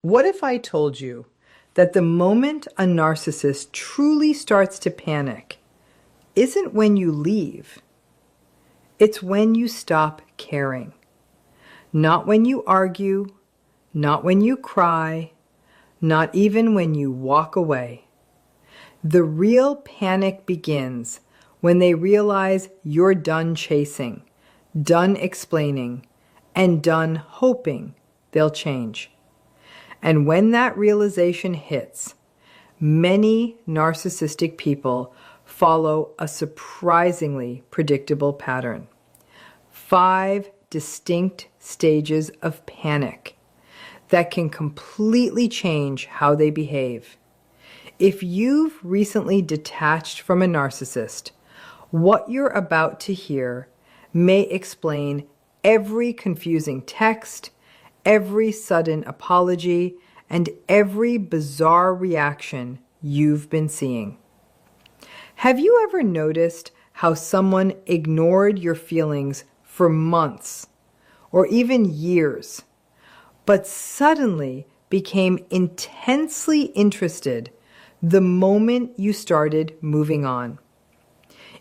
What if I told you that the moment a narcissist truly starts to panic isn't when you leave, it's when you stop caring. Not when you argue, not when you cry, not even when you walk away. The real panic begins when they realize you're done chasing, done explaining, and done hoping they'll change. And when that realization hits, many narcissistic people follow a surprisingly predictable pattern. 5 distinct stages of panic that can completely change how they behave. If you've recently detached from a narcissist, what you're about to hear may explain every confusing text, every sudden apology, and every bizarre reaction you've been seeing. Have you ever noticed how someone ignored your feelings for months or even years, but suddenly became intensely interested the moment you started moving on?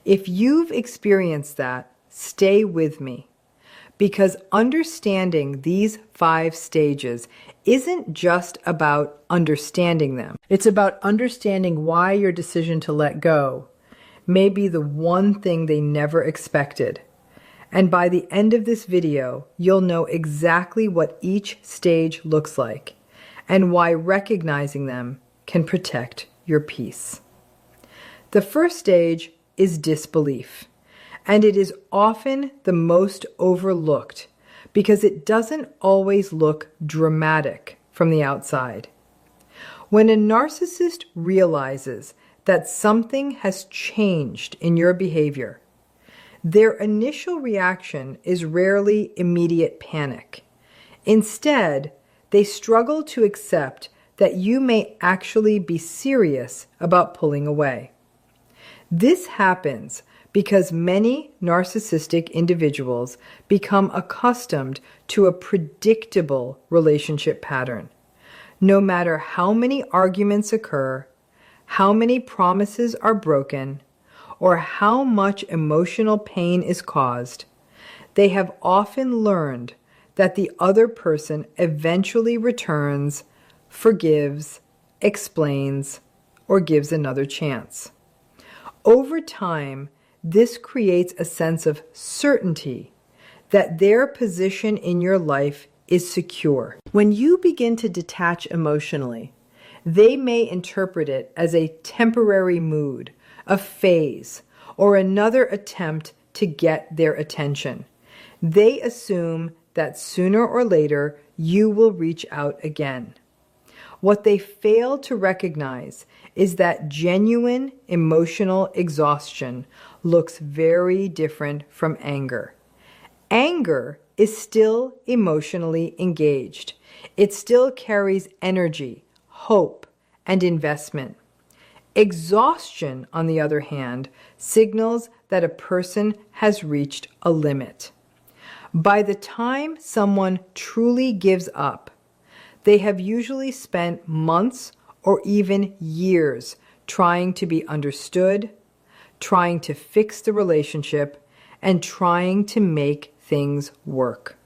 If you've experienced that, stay with me, because understanding these 5 stages isn't just about understanding them. It's about understanding why your decision to let go may be the one thing they never expected. And by the end of this video, you'll know exactly what each stage looks like and why recognizing them can protect your peace. The first stage is disbelief, and it is often the most overlooked because it doesn't always look dramatic from the outside. When a narcissist realizes that something has changed in your behavior, their initial reaction is rarely immediate panic. Instead, they struggle to accept that you may actually be serious about pulling away. This happens because many narcissistic individuals become accustomed to a predictable relationship pattern. No matter how many arguments occur, how many promises are broken, or how much emotional pain is caused, they have often learned that the other person eventually returns, forgives, explains, or gives another chance. Over time, this creates a sense of certainty that their position in your life is secure. When you begin to detach emotionally, they may interpret it as a temporary mood, a phase, or another attempt to get their attention. They assume that sooner or later you will reach out again. What they fail to recognize is that genuine emotional exhaustion looks very different from anger. Anger is still emotionally engaged. It still carries energy, hope, and investment. Exhaustion, on the other hand, signals that a person has reached a limit. By the time someone truly gives up, they have usually spent months or even years trying to be understood, trying to fix the relationship, and trying to make things work.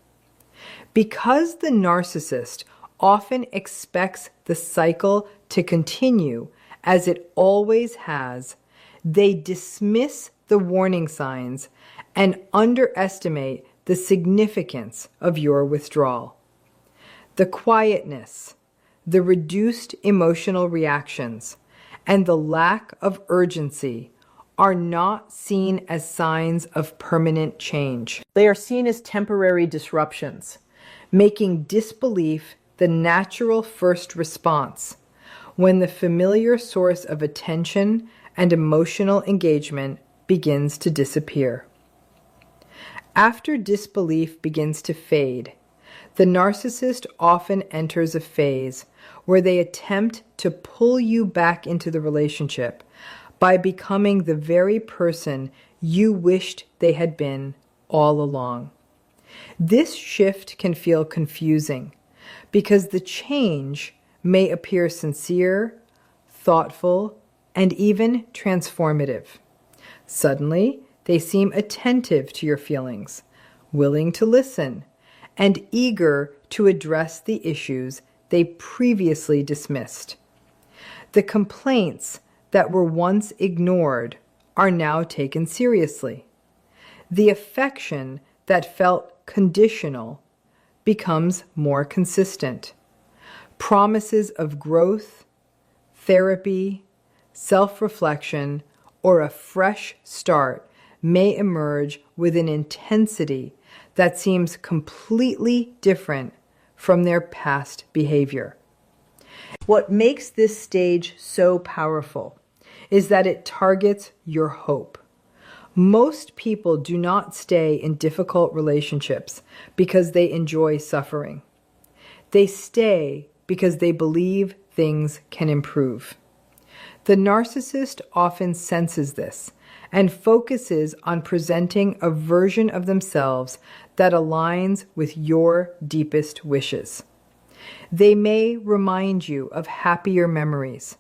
Because the narcissist often expects the cycle to continue as it always has, they dismiss the warning signs and underestimate the significance of your withdrawal. The quietness, the reduced emotional reactions, and the lack of urgency are not seen as signs of permanent change. They are seen as temporary disruptions, making disbelief the natural first response when the familiar source of attention and emotional engagement begins to disappear. After disbelief begins to fade, the narcissist often enters a phase where they attempt to pull you back into the relationship by becoming the very person you wished they had been all along. This shift can feel confusing because the change may appear sincere, thoughtful, and even transformative. Suddenly, they seem attentive to your feelings, willing to listen, and eager to address the issues they previously dismissed. The complaints that were once ignored are now taken seriously. The affection that felt conditional becomes more consistent. Promises of growth, therapy, self-reflection, or a fresh start may emerge with an intensity that seems completely different from their past behavior. What makes this stage so powerful is that it targets your hope. Most people do not stay in difficult relationships because they enjoy suffering. They stay because they believe things can improve. The narcissist often senses this and focuses on presenting a version of themselves that aligns with your deepest wishes. They may remind you of happier memories,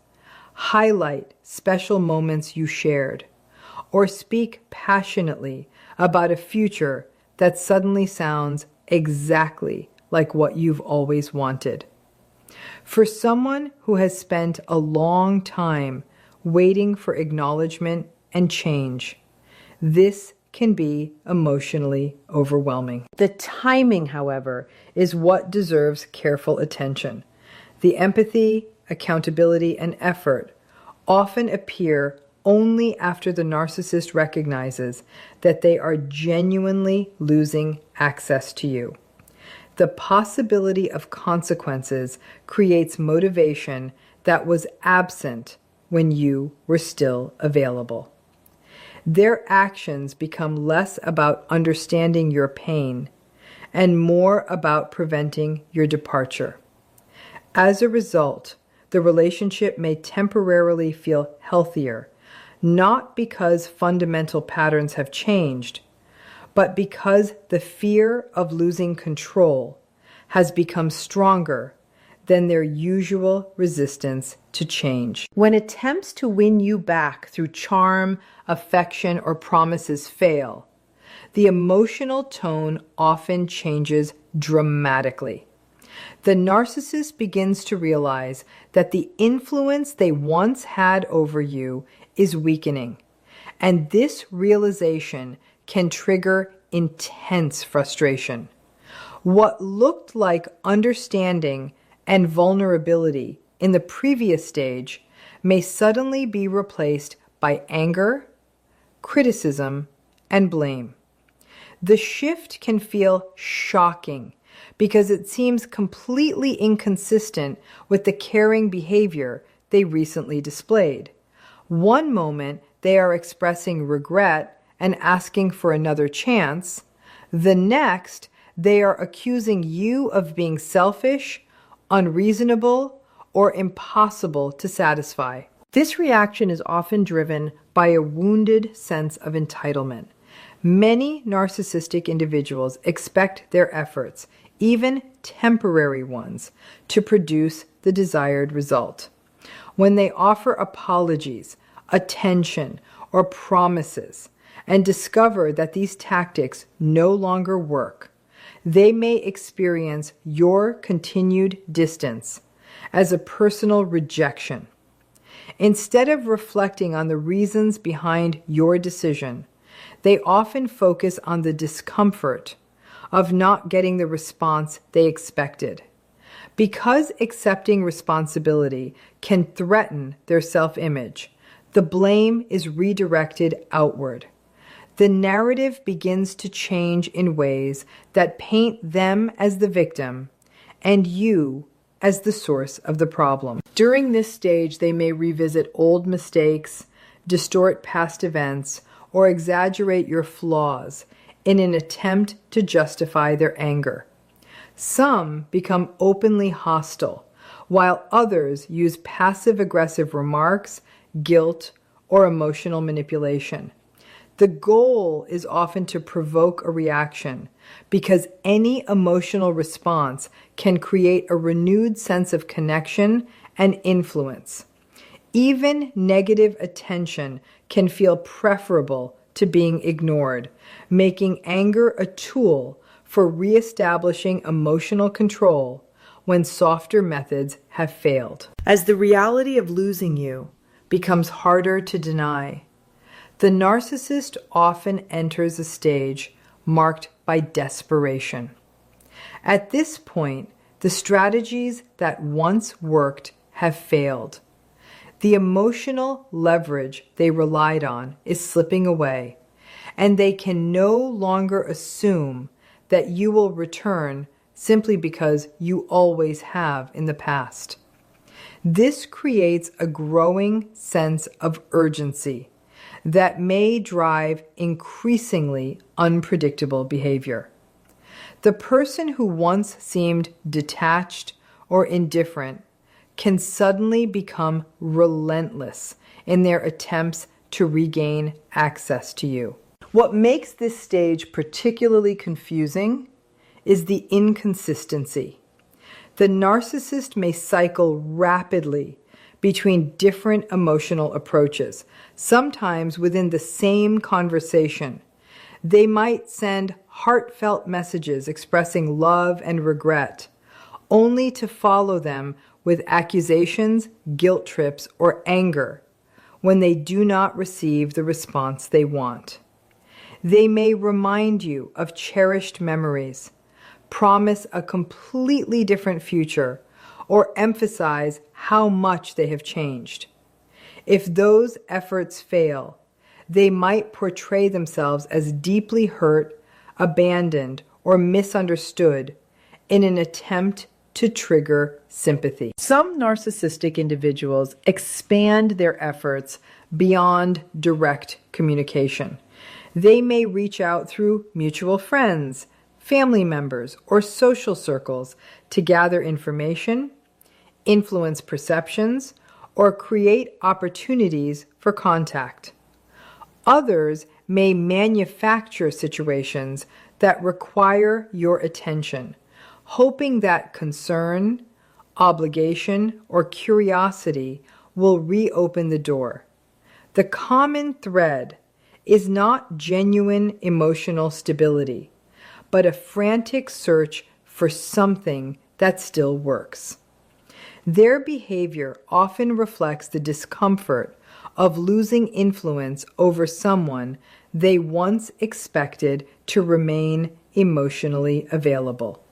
highlight special moments you shared, or speak passionately about a future that suddenly sounds exactly like what you've always wanted. For someone who has spent a long time waiting for acknowledgement and change, this can be emotionally overwhelming. The timing, however, is what deserves careful attention. The empathy, accountability, and effort often appear only after the narcissist recognizes that they are genuinely losing access to you. The possibility of consequences creates motivation that was absent when you were still available. Their actions become less about understanding your pain and more about preventing your departure. As a result, the relationship may temporarily feel healthier, not because fundamental patterns have changed, but because the fear of losing control has become stronger than their usual resistance to change. When attempts to win you back through charm, affection, or promises fail, the emotional tone often changes dramatically. The narcissist begins to realize that the influence they once had over you is weakening, and this realization can trigger intense frustration. What looked like understanding and vulnerability in the previous stage may suddenly be replaced by anger, criticism, and blame. The shift can feel shocking because it seems completely inconsistent with the caring behavior they recently displayed. One moment, they are expressing regret and asking for another chance. The next, they are accusing you of being selfish, unreasonable, or impossible to satisfy. This reaction is often driven by a wounded sense of entitlement. Many narcissistic individuals expect their efforts, even temporary ones, to produce the desired result. When they offer apologies, attention, or promises, and discover that these tactics no longer work, they may experience your continued distance as a personal rejection. Instead of reflecting on the reasons behind your decision, they often focus on the discomfort of not getting the response they expected. Because accepting responsibility can threaten their self-image, the blame is redirected outward. The narrative begins to change in ways that paint them as the victim and you as the source of the problem. During this stage, they may revisit old mistakes, distort past events, or exaggerate your flaws in an attempt to justify their anger. Some become openly hostile, while others use passive-aggressive remarks, guilt, or emotional manipulation. The goal is often to provoke a reaction, because any emotional response can create a renewed sense of connection and influence. Even negative attention can feel preferable to being ignored, making anger a tool for reestablishing emotional control when softer methods have failed. As the reality of losing you becomes harder to deny, the narcissist often enters a stage marked by desperation. At this point, the strategies that once worked have failed. The emotional leverage they relied on is slipping away, and they can no longer assume that you will return simply because you always have in the past. This creates a growing sense of urgency that may drive increasingly unpredictable behavior. The person who once seemed detached or indifferent can suddenly become relentless in their attempts to regain access to you. What makes this stage particularly confusing is the inconsistency. The narcissist may cycle rapidly between different emotional approaches, sometimes within the same conversation. They might send heartfelt messages expressing love and regret, only to follow them with accusations, guilt trips, or anger when they do not receive the response they want. They may remind you of cherished memories, promise a completely different future, or emphasize how much they have changed. If those efforts fail, they might portray themselves as deeply hurt, abandoned, or misunderstood in an attempt to trigger sympathy. Some narcissistic individuals expand their efforts beyond direct communication. They may reach out through mutual friends, family members, or social circles to gather information, influence perceptions, or create opportunities for contact. Others may manufacture situations that require your attention, hoping that concern, obligation, or curiosity will reopen the door. The common thread is not genuine emotional stability, but a frantic search for something that still works. Their behavior often reflects the discomfort of losing influence over someone they once expected to remain emotionally available.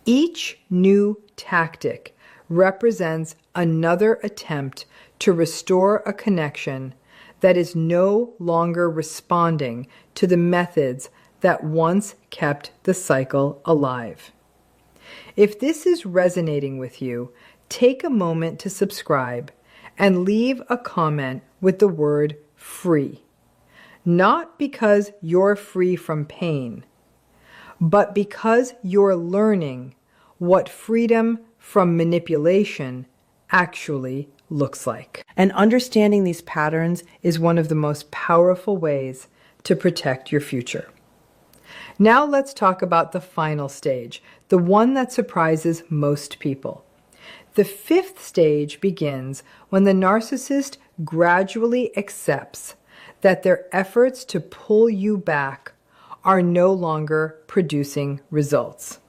Each new tactic represents another attempt to restore a connection that is no longer responding to the methods that once kept the cycle alive. If this is resonating with you, take a moment to subscribe and leave a comment with the word free. Not because you're free from pain, but because you're learning what freedom from manipulation actually looks like. And understanding these patterns is one of the most powerful ways to protect your future. Now let's talk about the final stage, the one that surprises most people. The fifth stage begins when the narcissist gradually accepts that their efforts to pull you back are no longer producing results.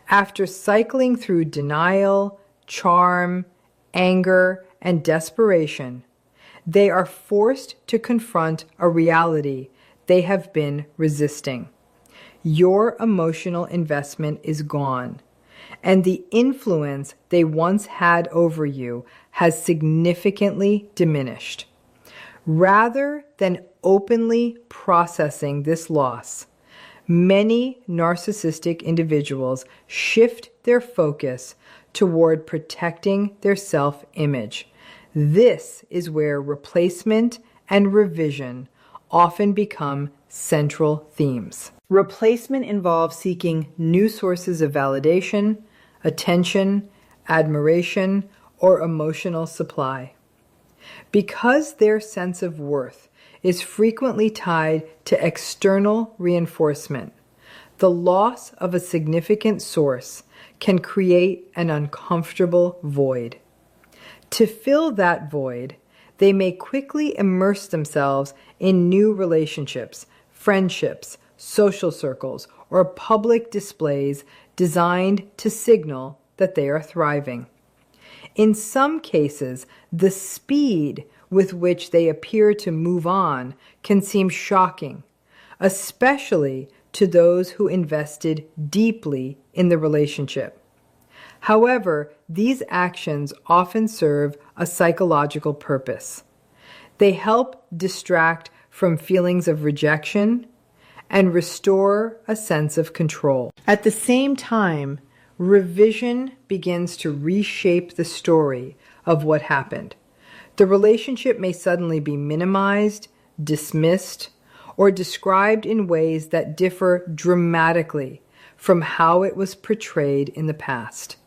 After cycling through denial, charm, anger, and desperation, they are forced to confront a reality they have been resisting. Your emotional investment is gone, and the influence they once had over you has significantly diminished. Rather than openly processing this loss, many narcissistic individuals shift their focus toward protecting their self-image. This is where replacement and revision often become central themes. Replacement involves seeking new sources of validation, attention, admiration, or emotional supply. Because their sense of worth is frequently tied to external reinforcement. The loss of a significant source can create an uncomfortable void. To fill that void, they may quickly immerse themselves in new relationships, friendships, social circles, or public displays designed to signal that they are thriving. In some cases, the speed with which they appear to move on can seem shocking, especially to those who invested deeply in the relationship. However, these actions often serve a psychological purpose. They help distract from feelings of rejection and restore a sense of control. At the same time, revision begins to reshape the story of what happened. The relationship may suddenly be minimized, dismissed, or described in ways that differ dramatically from how it was portrayed in the past.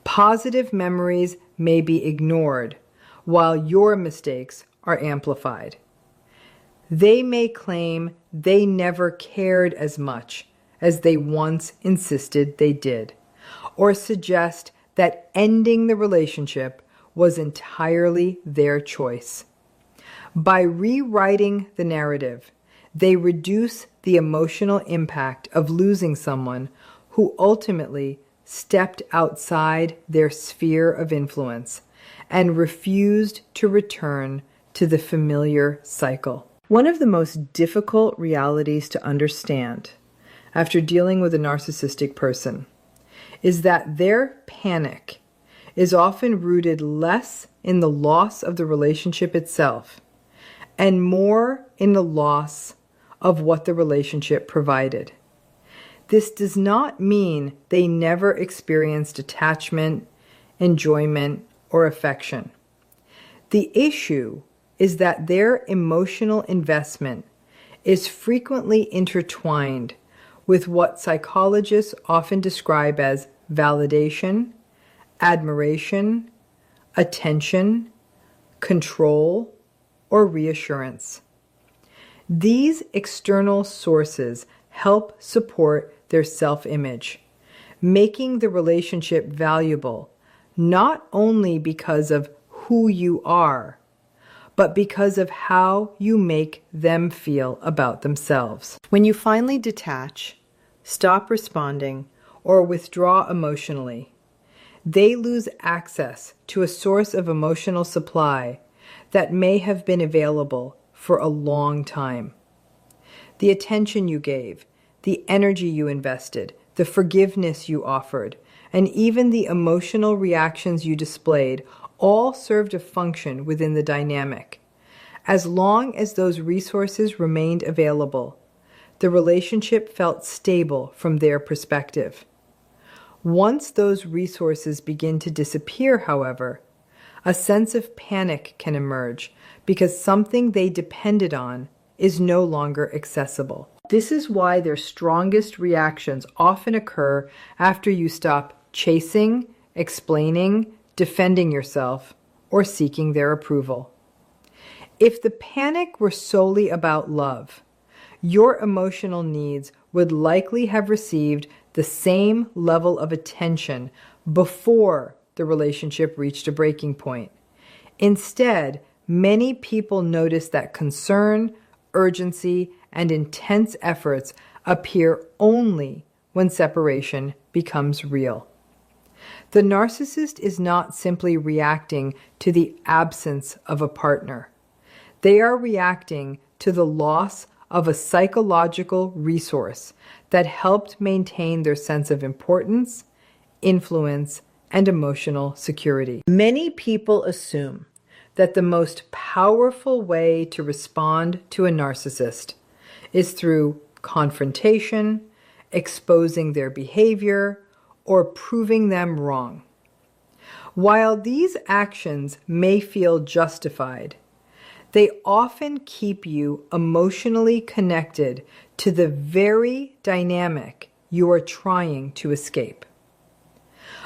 Positive memories may be ignored, while your mistakes are amplified. They may claim they never cared as much as they once insisted they did, or suggest that ending the relationship was entirely their choice. By rewriting the narrative, they reduce the emotional impact of losing someone who ultimately stepped outside their sphere of influence and refused to return to the familiar cycle. One of the most difficult realities to understand after dealing with a narcissistic person is that their panic is often rooted less in the loss of the relationship itself and more in the loss of what the relationship provided. This does not mean they never experienced attachment, enjoyment, or affection. The issue is that their emotional investment is frequently intertwined with what psychologists often describe as validation, admiration, attention, control, or reassurance. These external sources help support their self-image, making the relationship valuable not only because of who you are, but because of how you make them feel about themselves. When you finally detach, stop responding, or withdraw emotionally, they lose access to a source of emotional supply that may have been available for a long time. The attention you gave, the energy you invested, the forgiveness you offered, and even the emotional reactions you displayed all served a function within the dynamic. As long as those resources remained available, the relationship felt stable from their perspective. Once those resources begin to disappear, however, a sense of panic can emerge because something they depended on is no longer accessible. This is why their strongest reactions often occur after you stop chasing, explaining, defending yourself, or seeking their approval. If the panic were solely about love, your emotional needs would likely have received the same level of attention before the relationship reached a breaking point. Instead, many people notice that concern, urgency, and intense efforts appear only when separation becomes real. The narcissist is not simply reacting to the absence of a partner. They are reacting to the loss of a psychological resource that helped maintain their sense of importance, influence, and emotional security. Many people assume that the most powerful way to respond to a narcissist is through confrontation, exposing their behavior, or proving them wrong. While these actions may feel justified, they often keep you emotionally connected to the very dynamic you are trying to escape.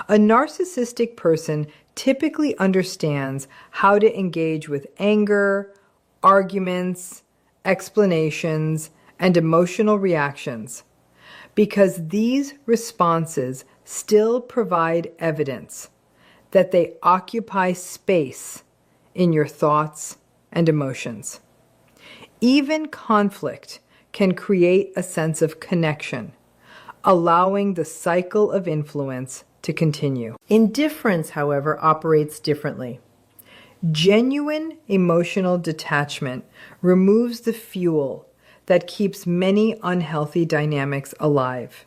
A narcissistic person typically understands how to engage with anger, arguments, explanations, and emotional reactions, because these responses still provide evidence that they occupy space in your thoughts and emotions. Even conflict can create a sense of connection, allowing the cycle of influence to continue. Indifference, however, operates differently. Genuine emotional detachment removes the fuel that keeps many unhealthy dynamics alive.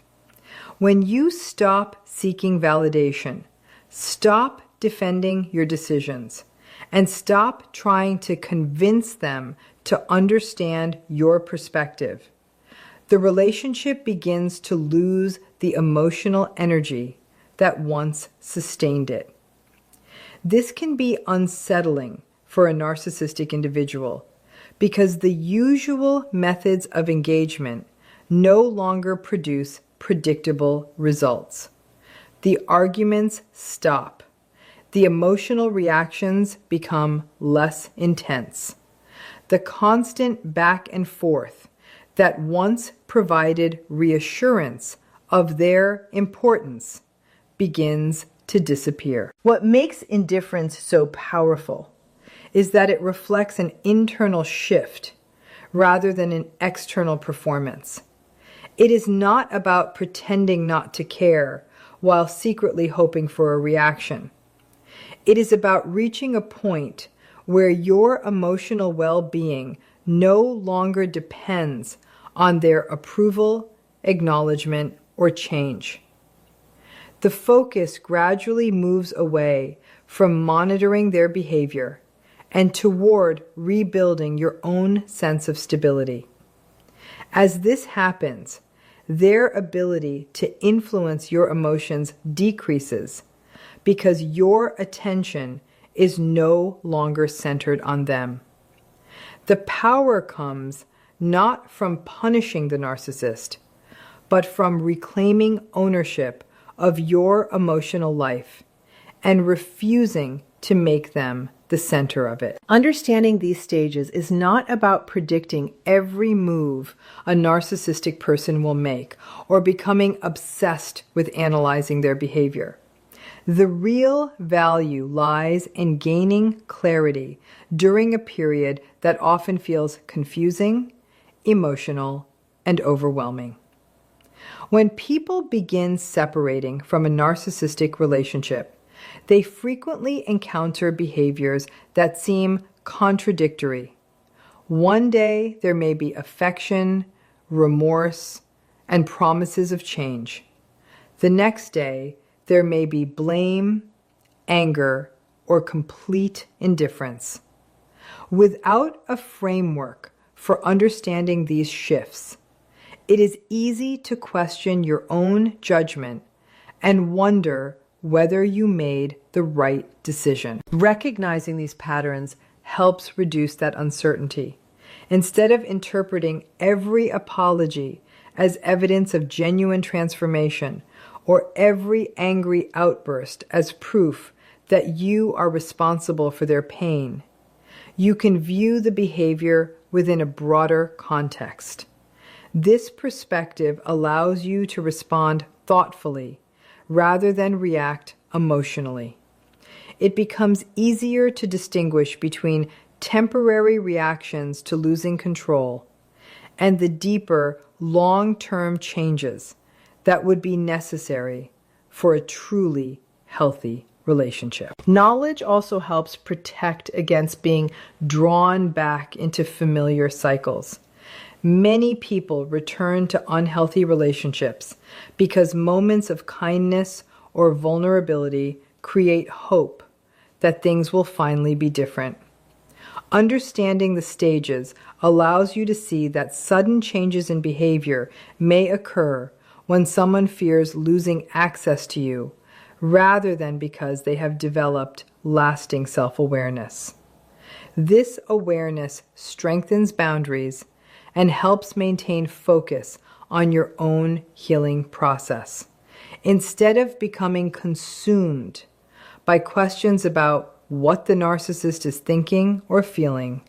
When you stop seeking validation, stop defending your decisions, and stop trying to convince them to understand your perspective, the relationship begins to lose the emotional energy that once sustained it. This can be unsettling for a narcissistic individual because the usual methods of engagement no longer produce predictable results. The arguments stop. The emotional reactions become less intense. The constant back and forth that once provided reassurance of their importance begins to disappear. What makes indifference so powerful is that it reflects an internal shift rather than an external performance. It is not about pretending not to care while secretly hoping for a reaction. It is about reaching a point where your emotional well-being no longer depends on their approval, acknowledgement, or change. The focus gradually moves away from monitoring their behavior and toward rebuilding your own sense of stability. As this happens, their ability to influence your emotions decreases because your attention is no longer centered on them. The power comes not from punishing the narcissist, but from reclaiming ownership of your emotional life and refusing to make them the center of it. Understanding these stages is not about predicting every move a narcissistic person will make or becoming obsessed with analyzing their behavior. The real value lies in gaining clarity during a period that often feels confusing, emotional, and overwhelming. When people begin separating from a narcissistic relationship, they frequently encounter behaviors that seem contradictory. One day there may be affection, remorse, and promises of change. The next day there may be blame, anger, or complete indifference. Without a framework for understanding these shifts, it is easy to question your own judgment and wonder whether you made the right decision. Recognizing these patterns helps reduce that uncertainty. Instead of interpreting every apology as evidence of genuine transformation or every angry outburst as proof that you are responsible for their pain, you can view the behavior within a broader context. This perspective allows you to respond thoughtfully rather than react emotionally. It becomes easier to distinguish between temporary reactions to losing control and the deeper, long-term changes that would be necessary for a truly healthy relationship. Knowledge also helps protect against being drawn back into familiar cycles. Many people return to unhealthy relationships because moments of kindness or vulnerability create hope that things will finally be different. Understanding the stages allows you to see that sudden changes in behavior may occur when someone fears losing access to you, rather than because they have developed lasting self-awareness. This awareness strengthens boundaries and helps maintain focus on your own healing process, instead of becoming consumed by questions about what the narcissist is thinking or feeling.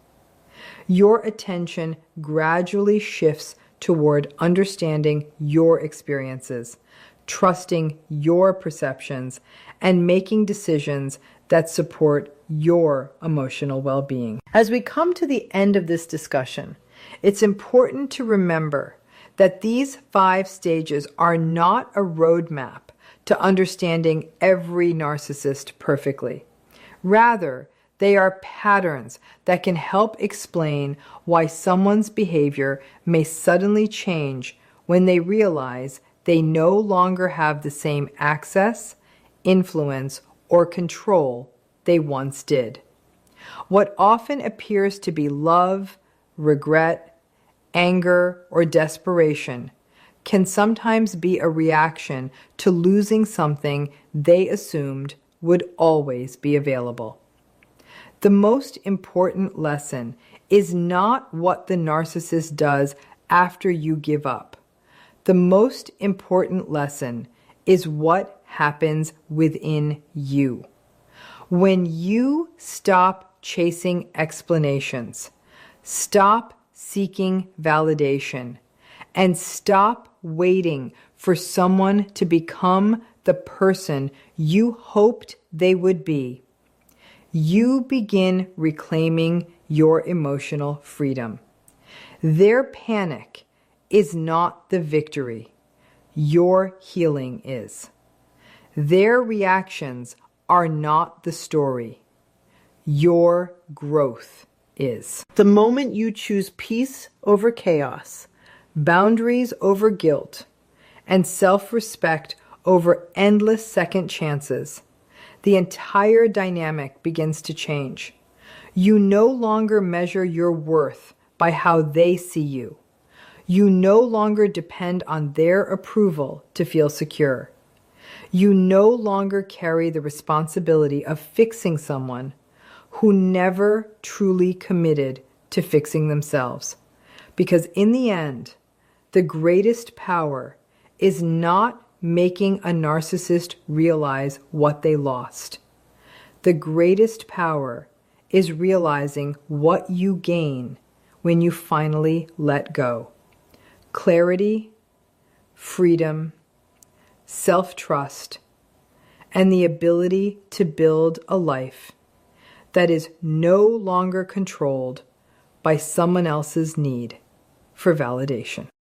Your attention gradually shifts toward understanding your experiences, trusting your perceptions, and making decisions that support your emotional well-being. As we come to the end of this discussion, it's important to remember that these 5 stages are not a roadmap to understanding every narcissist perfectly. Rather, they are patterns that can help explain why someone's behavior may suddenly change when they realize they no longer have the same access, influence, or control they once did. What often appears to be love, regret, anger, or desperation can sometimes be a reaction to losing something they assumed would always be available. The most important lesson is not what the narcissist does after you give up. The most important lesson is what happens within you. When you stop chasing explanations, stop seeking validation, and stop waiting for someone to become the person you hoped they would be, you begin reclaiming your emotional freedom. Their panic is not the victory. Your healing is. Their reactions are not the story. Your growth is. The moment you choose peace over chaos, boundaries over guilt, and self-respect over endless second chances, the entire dynamic begins to change. You no longer measure your worth by how they see you. You no longer depend on their approval to feel secure. You no longer carry the responsibility of fixing someone who never truly committed to fixing themselves. Because in the end, the greatest power is not making a narcissist realize what they lost. The greatest power is realizing what you gain when you finally let go. Clarity, freedom, self-trust, and the ability to build a life that is no longer controlled by someone else's need for validation.